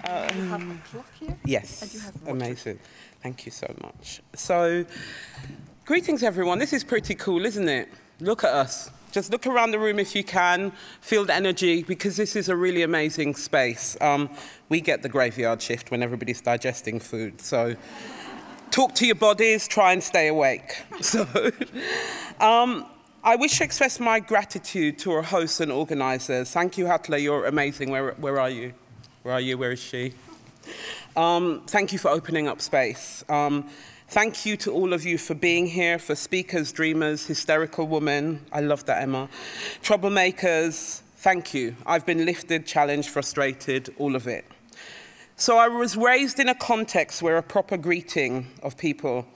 You have a clock here? Yes, and you have water. Amazing. Thank you so much. So, greetings everyone. This is pretty cool, isn't it? Look at us. Just look around the room if you can, feel the energy, because this is a really amazing space. We get the graveyard shift when everybody's digesting food, so talk to your bodies, try and stay awake. So, I wish to express my gratitude to our hosts and organisers. Thank you, Hatla, you're amazing. Where are you? Where are you? Where is she? Thank you for opening up space. Thank you to all of you for being here, for speakers, dreamers, hysterical women. I love that, Emma. Troublemakers, thank you. I've been lifted, challenged, frustrated, all of it. So I was raised in a context where a proper greeting of people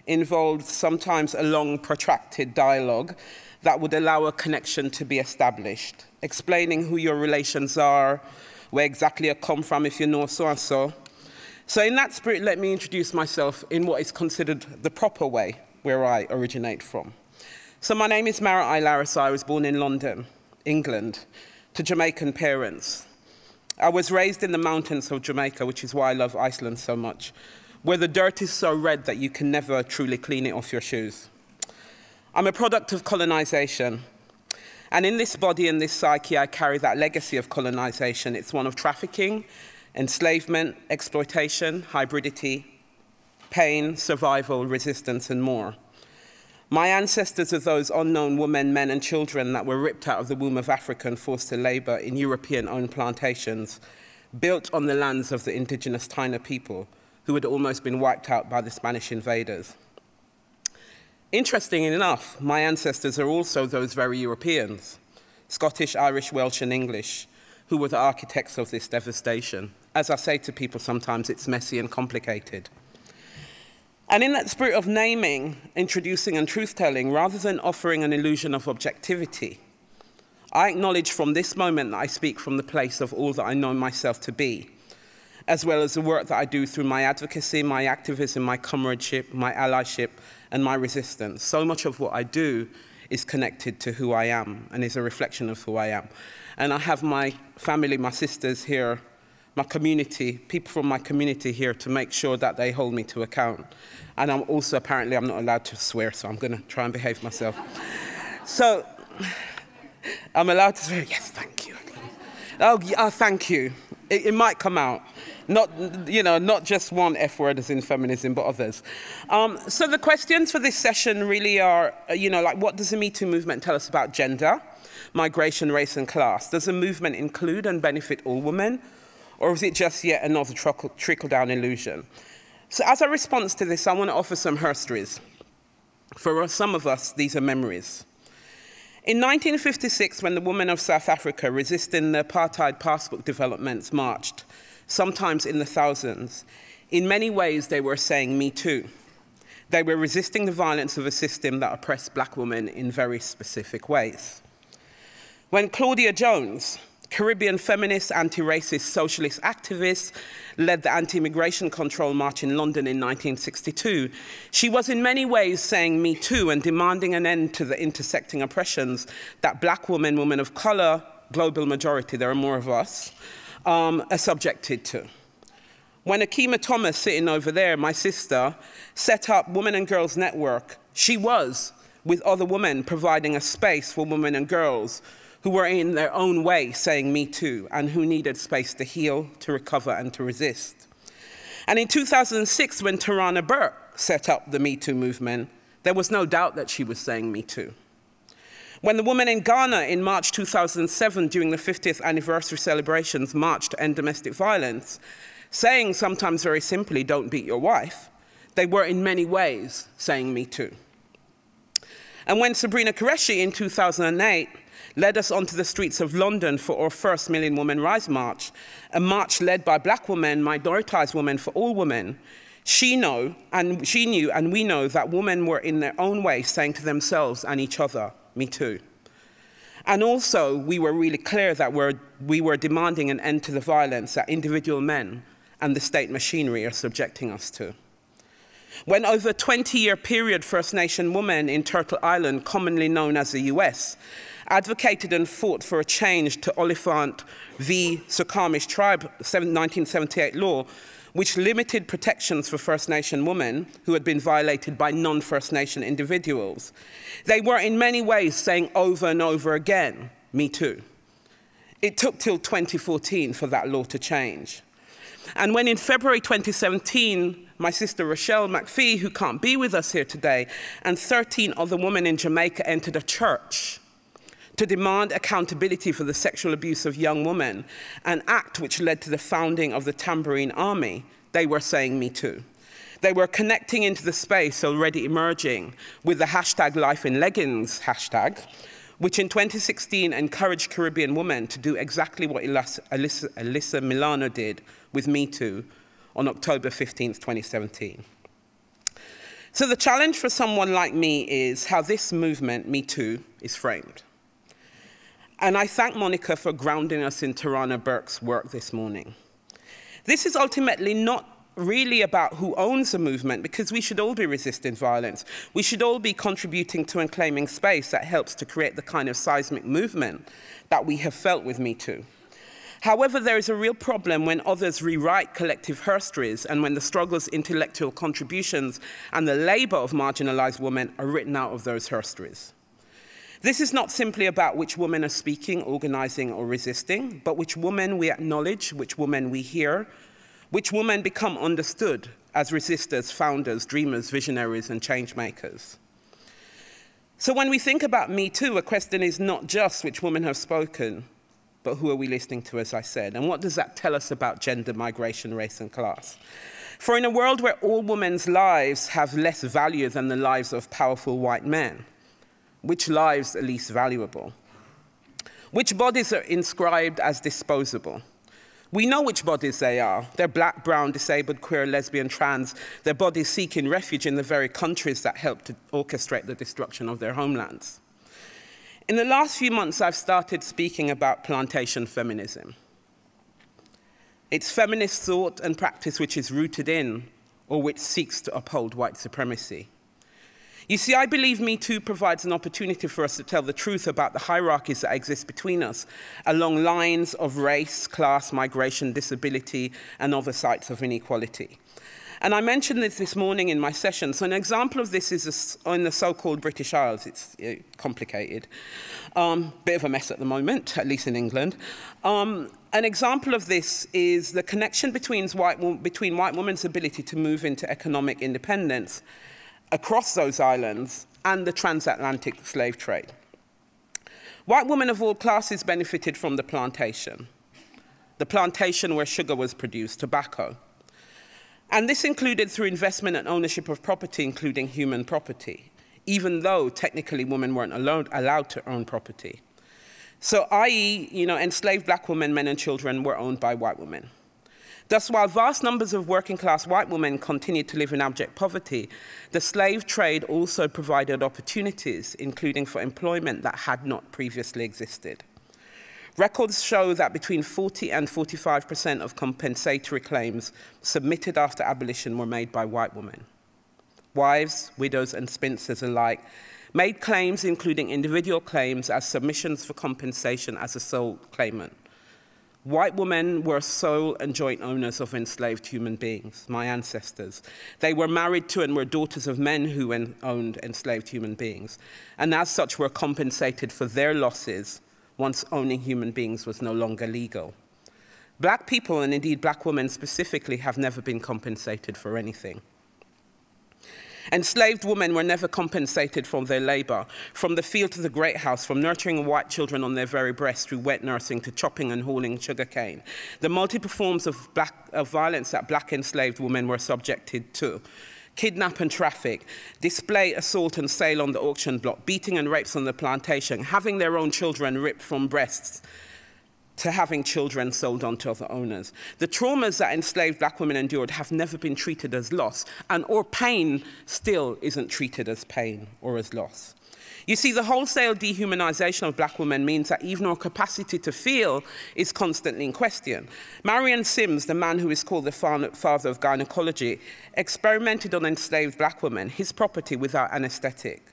involved sometimes a long, protracted dialogue that would allow a connection to be established, explaining who your relations are, where exactly you come from if you know so and so. So in that spirit, let me introduce myself in what is considered the proper way where I originate from. So my name is Marai, Larasi. I was born in London, England, to Jamaican parents. I was raised in the mountains of Jamaica, which is why I love Iceland so much, where the dirt is so red that you can never truly clean it off your shoes. I'm a product of colonization. And in this body and this psyche, I carry that legacy of colonization. It's one of trafficking, enslavement, exploitation, hybridity, pain, survival, resistance, and more. My ancestors are those unknown women, men, and children that were ripped out of the womb of Africa and forced to labor in European-owned plantations, built on the lands of the indigenous Taino people, who had almost been wiped out by the Spanish invaders. Interestingly enough, my ancestors are also those very Europeans, Scottish, Irish, Welsh, and English, who were the architects of this devastation. As I say to people sometimes, it's messy and complicated. And in that spirit of naming, introducing, and truth-telling, rather than offering an illusion of objectivity, I acknowledge from this moment that I speak from the place of all that I know myself to be, as well as the work that I do through my advocacy, my activism, my comradeship, my allyship, and my resistance. So much of what I do is connected to who I am and is a reflection of who I am. And I have my family, my sisters here, my community, people from my community here to make sure that they hold me to account. And I'm also, apparently, I'm not allowed to swear, so I'm going to try and behave myself. So, I'm allowed to swear, yes, thank you. Oh, thank you. It might come out. Not, you know, not just one F word as in feminism, but others. So the questions for this session really are, you know, like, what does the MeToo movement tell us about gender, migration, race, and class? Does the movement include and benefit all women? Or is it just yet another trickle-down illusion? So as a response to this, I want to offer some histories. For some of us, these are memories. In 1956, when the women of South Africa resisting the apartheid passport developments marched, sometimes in the thousands, in many ways they were saying Me Too. They were resisting the violence of a system that oppressed black women in very specific ways. When Claudia Jones, Caribbean feminist, anti-racist, socialist activist, led the anti-immigration control march in London in 1962, she was in many ways saying Me Too and demanding an end to the intersecting oppressions that black women, women of color, global majority, there are more of us, are subjected to. When Akima Thomas, sitting over there, my sister, set up Women and Girls Network, she was, with other women, providing a space for women and girls who were in their own way saying Me Too and who needed space to heal, to recover, and to resist. And in 2006, when Tarana Burke set up the Me Too movement, there was no doubt that she was saying Me Too. When the women in Ghana in March 2007, during the 50th anniversary celebrations, marched to end domestic violence, saying sometimes very simply, don't beat your wife, they were in many ways saying Me Too. And when Sabrina Qureshi in 2008 led us onto the streets of London for our first Million Women Rise March, a march led by black women, minoritized women, for all women, she knew and we know that women were in their own way saying to themselves and each other, Me Too. And also, we were really clear that we were demanding an end to the violence that individual men and the state machinery are subjecting us to. When over a 20-year period, First Nation women in Turtle Island, commonly known as the US, advocated and fought for a change to Oliphant v. Suquamish Tribe 1978 law, which limited protections for First Nation women who had been violated by non-First Nation individuals. They were in many ways saying over and over again, "Me too." It took till 2014 for that law to change. And when in February 2017, my sister Rochelle McPhee, who can't be with us here today, and 13 other women in Jamaica entered a church to demand accountability for the sexual abuse of young women, an act which led to the founding of the Tambourine Army, they were saying "Me too." They were connecting into the space already emerging with the hashtag #LifeInLeggings hashtag, which in 2016 encouraged Caribbean women to do exactly what Alyssa Milano did with Me Too on October 15th, 2017. So the challenge for someone like me is how this movement, Me Too, is framed. And I thank Monica for grounding us in Tarana Burke's work this morning. This is ultimately not really about who owns the movement, because we should all be resisting violence. We should all be contributing to and claiming space that helps to create the kind of seismic movement that we have felt with Me Too. However, there is a real problem when others rewrite collective histories and when the struggle's intellectual contributions and the labor of marginalized women are written out of those histories. This is not simply about which women are speaking, organizing, or resisting, but which women we acknowledge, which women we hear, which women become understood as resistors, founders, dreamers, visionaries, and change makers. So when we think about Me Too, a question is not just which women have spoken, but who are we listening to, as I said? And what does that tell us about gender, migration, race, and class? For in a world where all women's lives have less value than the lives of powerful white men, which lives are least valuable? Which bodies are inscribed as disposable? We know which bodies they are. They're black, brown, disabled, queer, lesbian, trans. Their bodies seeking refuge in the very countries that helped to orchestrate the destruction of their homelands. In the last few months, I've started speaking about plantation feminism. It's feminist thought and practice which is rooted in, or which seeks to uphold, white supremacy. You see, I believe Me Too provides an opportunity for us to tell the truth about the hierarchies that exist between us along lines of race, class, migration, disability, and other sites of inequality. And I mentioned this morning in my session. So an example of this is in the so-called British Isles. It's complicated. Bit of a mess at the moment, at least in England. An example of this is the connection between white women's ability to move into economic independence across those islands and the transatlantic slave trade. White women of all classes benefited from the plantation where sugar was produced, tobacco. And this included through investment and ownership of property, including human property, even though technically women weren't allowed to own property. So i.e., enslaved black women, men and children were owned by white women. Thus, while vast numbers of working-class white women continued to live in abject poverty, the slave trade also provided opportunities, including for employment that had not previously existed. Records show that between 40 and 45% of compensatory claims submitted after abolition were made by white women. Wives, widows, and spinsters alike made claims, including individual claims, as submissions for compensation as a sole claimant. White women were sole and joint owners of enslaved human beings, my ancestors. They were married to and were daughters of men who owned enslaved human beings, and as such were compensated for their losses once owning human beings was no longer legal. Black people, and indeed black women specifically, have never been compensated for anything. Enslaved women were never compensated for their labor, from the field to the great house, from nurturing white children on their very breasts through wet nursing to chopping and hauling sugarcane. The multiple forms of violence that black enslaved women were subjected to: kidnap and traffic, display, assault and sale on the auction block, beating and rapes on the plantation, having their own children ripped from breasts, to having children sold on to other owners. The traumas that enslaved black women endured have never been treated as loss, or pain still isn't treated as pain or as loss. You see, the wholesale dehumanization of black women means that even our capacity to feel is constantly in question. Marion Sims, the man who is called the father of gynecology, experimented on enslaved black women, his property, without anesthetic.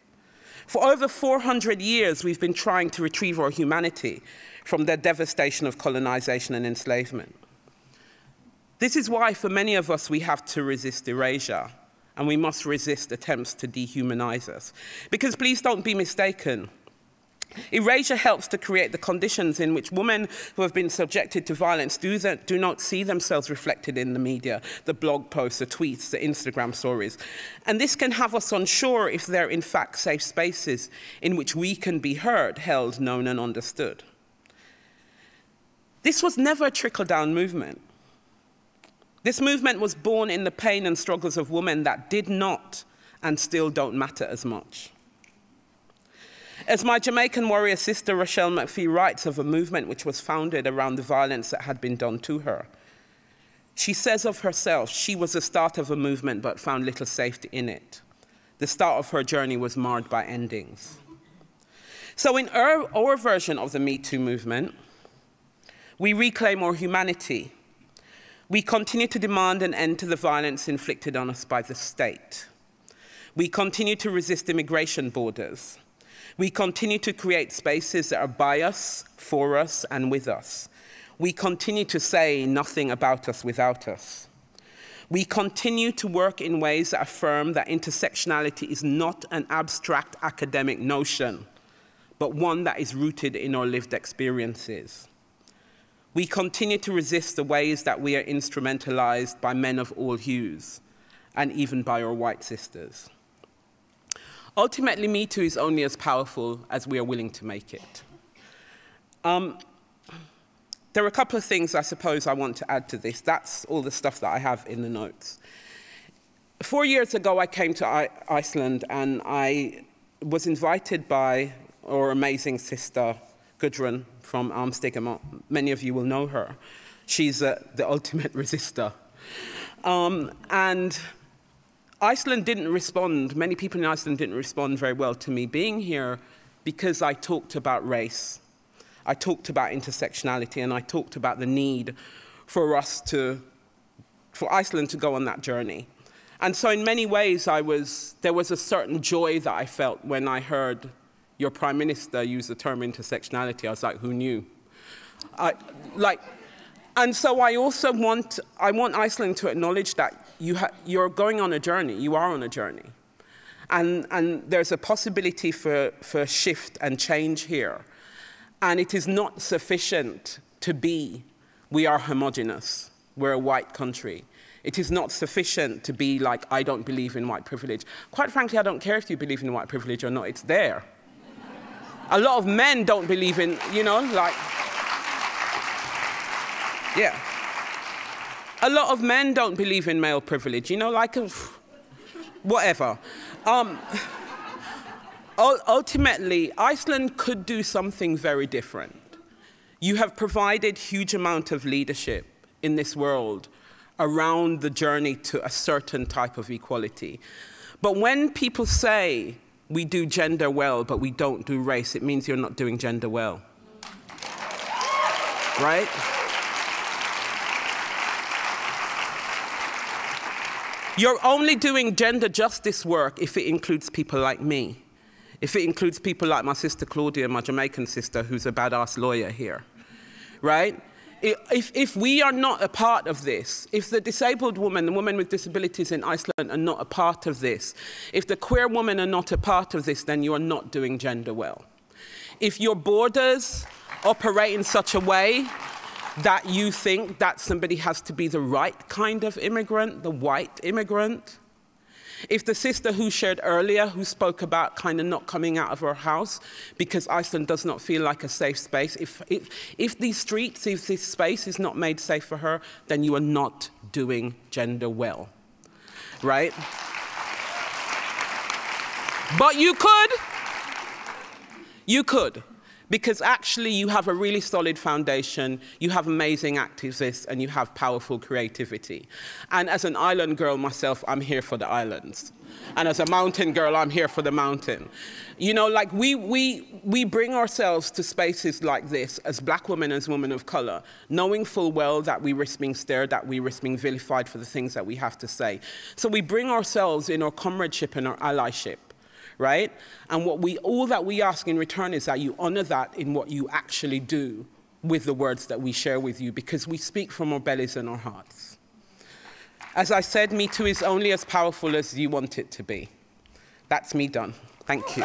For over 400 years, we've been trying to retrieve our humanity from the devastation of colonization and enslavement. This is why, for many of us, we have to resist erasure, and we must resist attempts to dehumanize us. Because please don't be mistaken, erasure helps to create the conditions in which women who have been subjected to violence do not see themselves reflected in the media, the blog posts, the tweets, the Instagram stories. And this can have us unsure if they're in fact safe spaces in which we can be heard, held, known, and understood. This was never a trickle-down movement. This movement was born in the pain and struggles of women that did not and still don't matter as much. As my Jamaican warrior sister Rochelle McPhee writes of a movement which was founded around the violence that had been done to her, she says of herself, she was the start of a movement but found little safety in it. The start of her journey was marred by endings. So in our version of the MeToo movement, we reclaim our humanity. We continue to demand an end to the violence inflicted on us by the state. We continue to resist immigration borders. We continue to create spaces that are by us, for us, and with us. We continue to say nothing about us without us. We continue to work in ways that affirm that intersectionality is not an abstract academic notion, but one that is rooted in our lived experiences. We continue to resist the ways that we are instrumentalized by men of all hues, and even by our white sisters. Ultimately, MeToo is only as powerful as we are willing to make it. There are a couple of things I suppose I want to add to this. That's all the stuff that I have in the notes. 4 years ago, I came to Iceland, and I was invited by our amazing sister, Gudrun from Stigamo. Many of you will know her. She's the ultimate resistor. And Iceland didn't respond, many people in Iceland didn't respond very well to me being here because I talked about race. I talked about intersectionality, and I talked about the need for for Iceland to go on that journey. And so in many ways, there was a certain joy that I felt when I heard your Prime Minister use the term intersectionality. I was like, who knew? And so I also want Iceland to acknowledge that you're going on a journey. You are on a journey. And there's a possibility for shift and change here. And it is not sufficient to be, we are homogenous. We're a white country. It is not sufficient to be like, I don't believe in white privilege. Quite frankly, I don't care if you believe in white privilege or not. It's there. A lot of men don't believe in, yeah. A lot of men don't believe in male privilege, whatever. Ultimately, Iceland could do something very different. You have provided huge amount of leadership in this world around the journey to a certain type of equality. But when people say, we do gender well, but we don't do race, it means you're not doing gender well. Right? You're only doing gender justice work if it includes people like me. If it includes people like my sister Claudia, my Jamaican sister, who's a badass lawyer here. Right? If we are not a part of this, if the disabled woman, the women with disabilities in Iceland are not a part of this, if the queer women are not a part of this, then you are not doing gender well. If your borders operate in such a way that you think that somebody has to be the right kind of immigrant, the white immigrant, if the sister who shared earlier, who spoke about kind of not coming out of her house because Iceland does not feel like a safe space, if these streets, if this space is not made safe for her, then you are not doing gender well, right? But you could, because actually you have a really solid foundation, you have amazing activists, and you have powerful creativity. And as an island girl myself, I'm here for the islands. And as a mountain girl, I'm here for the mountain. We bring ourselves to spaces like this as black women, as women of color, knowing full well that we risk being stared at, we risk being vilified for the things that we have to say. So we bring ourselves in our comradeship and our allyship, right? And all that we ask in return is that you honor that in what you actually do with the words that we share with you, because we speak from our bellies and our hearts. As I said, MeToo is only as powerful as you want it to be. That's me done. Thank you.